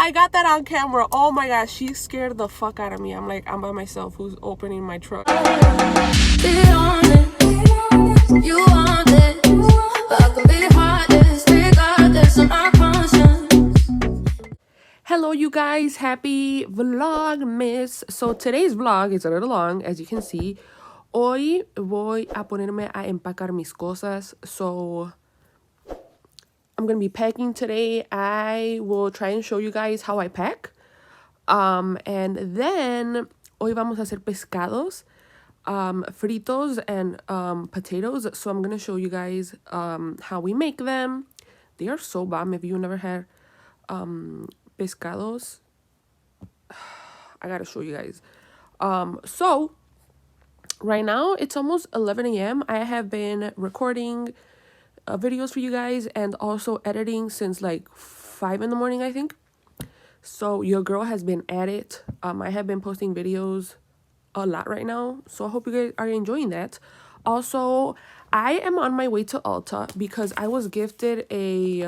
I got that on camera. Oh my gosh, she scared the fuck out of me. I'm like, I'm by myself. Who's opening my truck? You want it, but I could be heartless, regardless of my conscience. Hello you guys, happy Vlogmas. So today's vlog is a little long, as you can see. Hoy voy a ponerme a empacar mis cosas. So I'm gonna be packing today. I will try and show you guys how I pack. And then hoy vamos a hacer pescados, fritos and potatoes. So I'm gonna show you guys how we make them. They are so bomb. If you never had pescados, I gotta show you guys. So right now it's almost 11 a.m. I have been recording videos for you guys and also editing since like 5 in the morning, I think. So your girl has been at it. I have been posting videos a lot right now, so I hope you guys are enjoying that. Also, I am on my way to Ulta because I was gifted a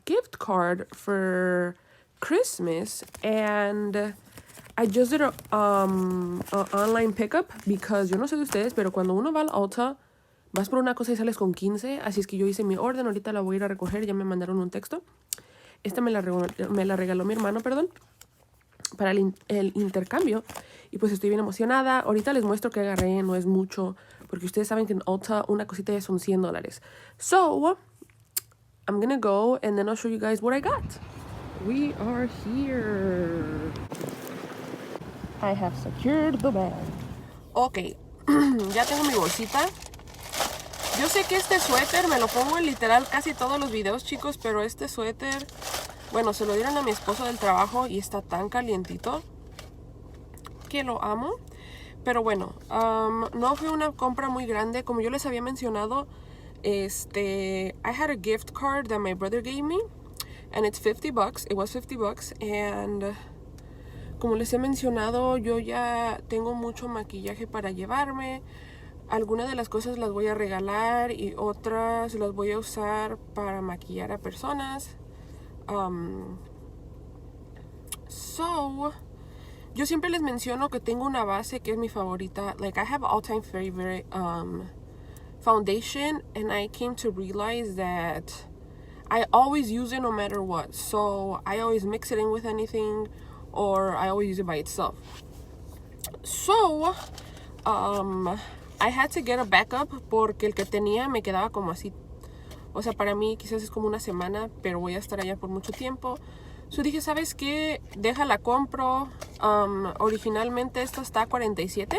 gift card for Christmas, and I just did a online pickup because yo no sé de ustedes, pero cuando uno va al Ulta, vas por una cosa y sales con 15, así es que yo hice mi orden, ahorita la voy a ir a recoger, ya me mandaron un texto. Esta me la regaló mi hermano, perdón, para el intercambio, y pues estoy bien emocionada. Ahorita les muestro que agarré, no es mucho, porque ustedes saben que en Ulta una cosita ya son $100. So, I'm gonna go and then I'll show you guys what I got. We are here. I have secured the bag. Ok, ya tengo mi bolsita. Yo sé que este suéter me lo pongo en literal casi todos los videos, chicos, pero este suéter, bueno, se lo dieron a mi esposo del trabajo y está tan calientito que lo amo. Pero bueno, no fue una compra muy grande. Como yo les había mencionado, I had a gift card that my brother gave me, and it's $50. It was $50, and como les he mencionado, yo ya tengo mucho maquillaje para llevarme. Algunas de las cosas las voy a regalar y otras las voy a usar para maquillar a personas. So, yo siempre les menciono que tengo una base que es mi favorita. Like, I have all-time favorite foundation, and I came to realize that I always use it no matter what. So, I always mix it in with anything, or I always use it by itself. So, I had to get a backup porque el que tenía me quedaba como así. O sea, para mí quizás es como una semana, pero voy a estar allá por mucho tiempo. So dije, ¿sabes qué? Déjala, compro. Originalmente esta está a $47.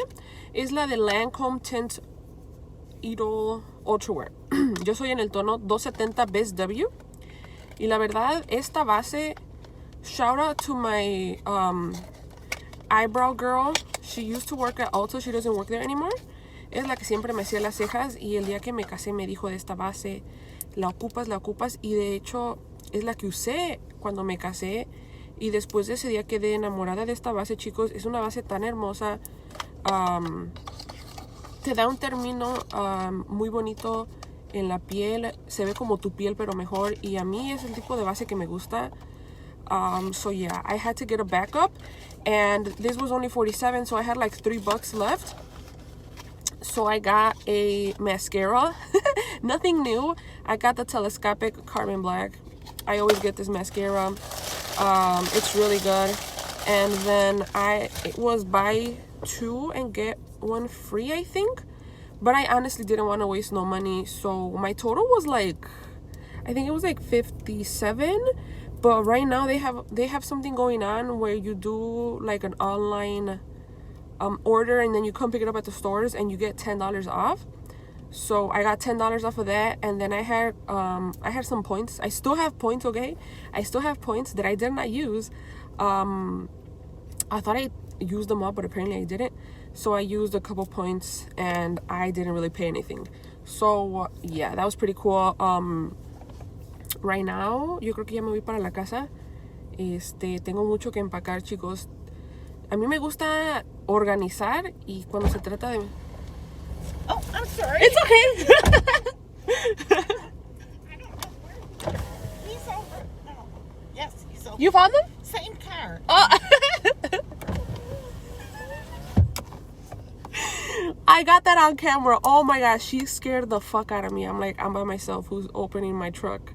Es la de Lancome Tint Idol Ultrawear. Yo soy en el tono 270 Best W. Y la verdad, esta base, shout out to my eyebrow girl. She used to work at Ulta. She doesn't work there anymore. Es la que siempre me hacía las cejas, y el día que me casé me dijo de esta base, la ocupas, y de hecho es la que usé cuando me casé, y después de ese día quedé enamorada de esta base, chicos. Es una base tan hermosa, te da un término muy bonito en la piel, se ve como tu piel pero mejor, y a mí es el tipo de base que me gusta. So yeah, I had to get a backup, and this was only $47, so I had like $3 left. So I got a mascara. Nothing new. I got the telescopic Carbon Black. I always get this mascara. It's really good. And then it was buy two and get one free, I think. But I honestly didn't want to waste no money. So my total was like, I think it was like 57. But right now they have something going on where you do like an online order, and then you come pick it up at the stores and you get $10 off. So I got $10 off of that, and then I had some points. I still have points, okay? I still have points that I did not use. I thought I used them all, but apparently I didn't. So I used a couple points and I didn't really pay anything. So yeah, that was pretty cool. Right now, yo creo que ya me voy para la casa. Tengo mucho que empacar, chicos. A mí me gusta organizar, y cuando se trata de... Oh, I'm sorry. It's okay. I don't know where. So You found them? same car. Oh. I got that on camera. Oh my gosh, she scared the fuck out of me. I'm like, I'm by myself, who's opening my truck.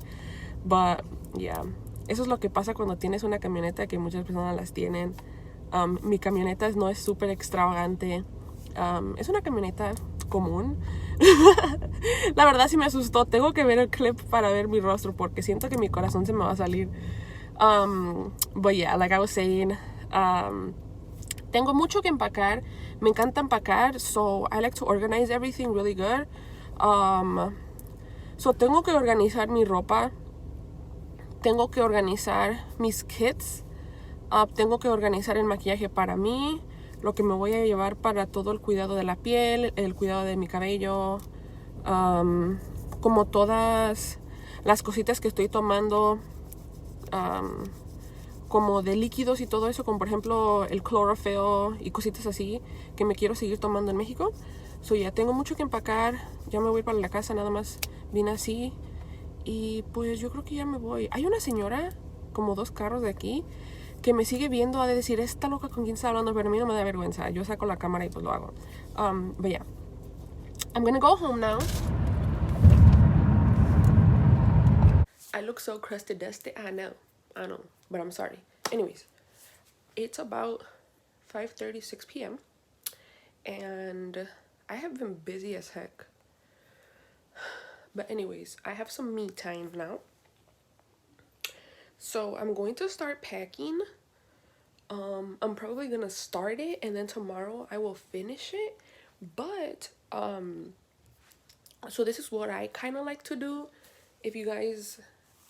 But yeah, eso es lo que pasa cuando tienes una camioneta, que muchas personas las tienen. Mi camioneta no es súper extravagante. Es una camioneta común. La verdad sí me asustó. Tengo que ver el clip para ver mi rostro porque siento que mi corazón se me va a salir. But yeah, like I was saying, tengo mucho que empacar. Me encanta empacar, so I like to organize everything really good. So tengo que organizar mi ropa. Tengo que organizar mis kits. Tengo que organizar el maquillaje para mí. Lo que me voy a llevar para todo el cuidado de la piel, el cuidado de mi cabello. Como todas las cositas que estoy tomando. Como de líquidos y todo eso, como por ejemplo el chlorophyll y cositas así que me quiero seguir tomando en México. So ya tengo mucho que empacar, ya me voy para la casa, nada más vine así y pues yo creo que ya me voy. Hay una señora, como 2 carros de aquí, que me sigue viendo, a de decir, esta loca con quién está hablando, pero a mí no me da vergüenza, yo saco la cámara y pues lo hago. But yeah, I'm gonna go home now. I look so crusty dusty, I know, but I'm sorry. Anyways, it's about 5:36 p.m. and I have been busy as heck. But anyways, I have some me time now. So I'm going to start packing. I'm probably gonna start it and then tomorrow I will finish it. But so this is what I kind of like to do. If you guys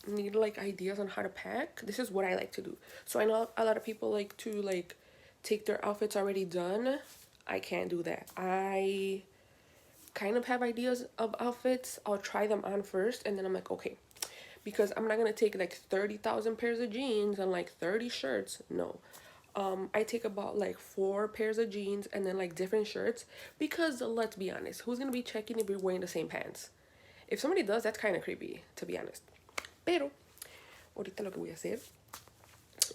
need like ideas on how to pack, this is what I like to do. So I know a lot of people like to like take their outfits already done. I can't do that. I kind of have ideas of outfits. I'll try them on first and then I'm like, okay, because I'm not gonna take like 30,000 pairs of jeans and like 30 shirts. No. I take about like 4 pairs of jeans and then like different shirts, because let's be honest, who's gonna be checking if you're wearing the same pants? If somebody does, that's kind of creepy, to be honest. Pero ahorita lo que voy a hacer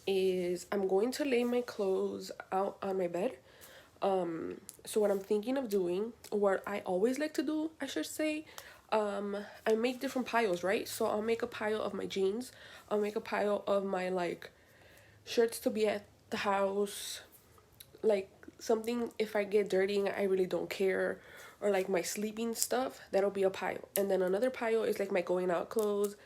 is I'm going to lay my clothes out on my bed. So what I'm thinking of doing, what I always like to do, I should say, I make different piles, right? So I'll make a pile of my jeans. I'll make a pile of my like shirts to be at the house, like something if I get dirty and I really don't care, or like my sleeping stuff, that'll be a pile. And then another pile is like my going out clothes,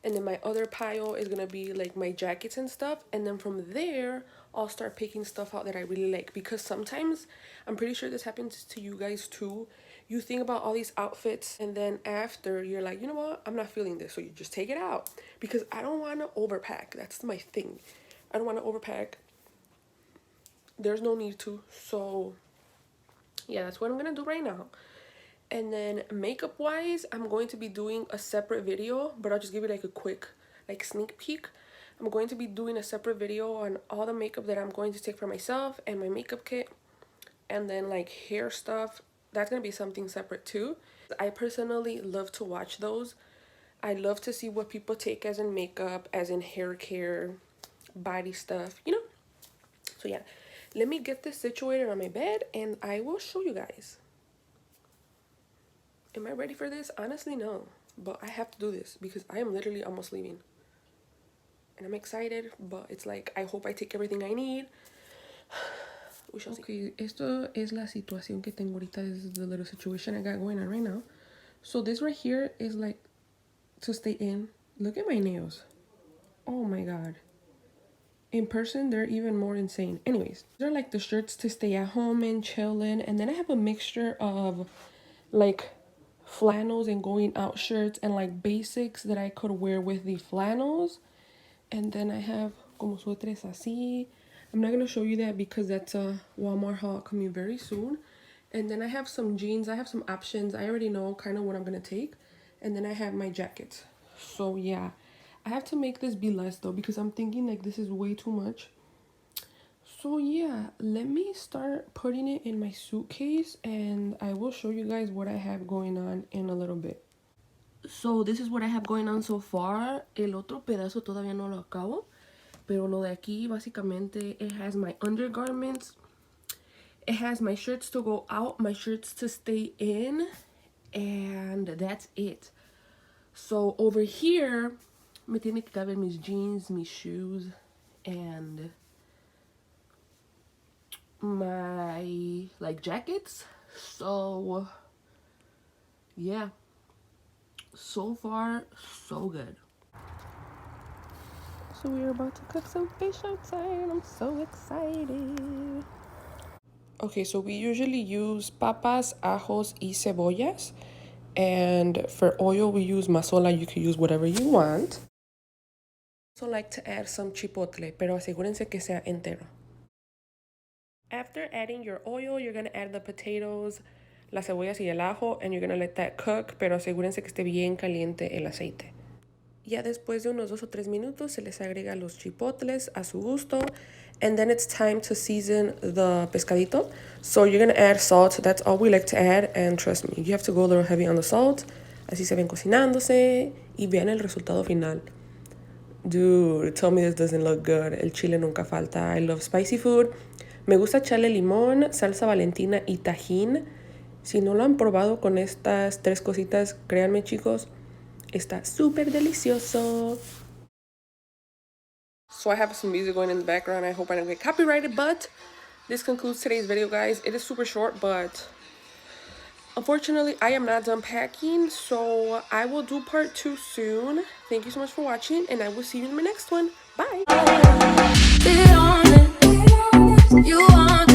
and then my other pile is gonna be like my jackets and stuff. And then from there I'll start picking stuff out that I really like, because sometimes, I'm pretty sure this happens to you guys too, you think about all these outfits and then after you're like, you know what, I'm not feeling this, so you just take it out. Because I don't want to overpack. That's my thing. I don't want to overpack. There's no need to. So yeah, that's what I'm gonna do right now. And then makeup wise, I'm going to be doing a separate video, but I'll just give you like a quick like sneak peek. I'm going to be doing a separate video on all the makeup that I'm going to take for myself and my makeup kit, and then like hair stuff. That's gonna be something separate too. I personally love to watch those. I love to see what people take as in makeup, as in hair care, body stuff, you know. So yeah, let me get this situated on my bed and I will show you guys. Am I ready for this? Honestly, no. But I have to do this because I am literally almost leaving. And I'm excited, but it's like, I hope I take everything I need. We shall see. Okay, esto es la situación que tengo ahorita. This is the little situation I got going on right now. So this right here is like to stay in. Look at my nails. Oh my god. In person, they're even more insane. Anyways, they're like the shirts to stay at home and chill in. And then I have a mixture of like flannels and going out shirts and like basics that I could wear with the flannels. And then I have como suéteres así. I'm not going to show you that because that's a Walmart haul coming very soon. And then I have some jeans. I have some options. I already know kind of what I'm going to take. And then I have my jackets. So yeah, I have to make this be less though, because I'm thinking like this is way too much. So yeah, let me start putting it in my suitcase and I will show you guys what I have going on in a little bit. So this is what I have going on so far. El otro pedazo todavía no lo acabo, Pero lo de aquí, básicamente, it has my undergarments. It has my shirts to go out, my shirts to stay in, and that's it. So over here, me tiene que caber mis jeans, mis shoes, and my like jackets. So yeah, so far so good. So we're about to cook some fish outside. I'm so excited. Okay, so we usually use papas, ajos, y cebollas. And for oil, we use mazola. You can use whatever you want. I also like to add some chipotle, pero asegúrense que sea entero. After adding your oil, you're going to add the potatoes, las cebollas y el ajo, and you're going to let that cook, pero asegúrense que esté bien caliente el aceite. Ya después de unos 2 o 3 minutos se les agrega los chipotles a su gusto. And then it's time to season the pescadito. So you're going to add salt. That's all we like to add. And trust me, you have to go a little heavy on the salt. Así se ven cocinándose y vean el resultado final. Dude, tell me this doesn't look good. El chile nunca falta. I love spicy food. Me gusta echarle limón, salsa valentina y tajín. Si no lo han probado con estas 3 cositas, créanme chicos, está súper delicioso. So I have some music going in the background. I hope I don't get copyrighted, but this concludes today's video, guys. It is super short, but unfortunately, I am not done packing, so I will do part 2 soon. Thank you so much for watching, and I will see you in my next one. Bye! You want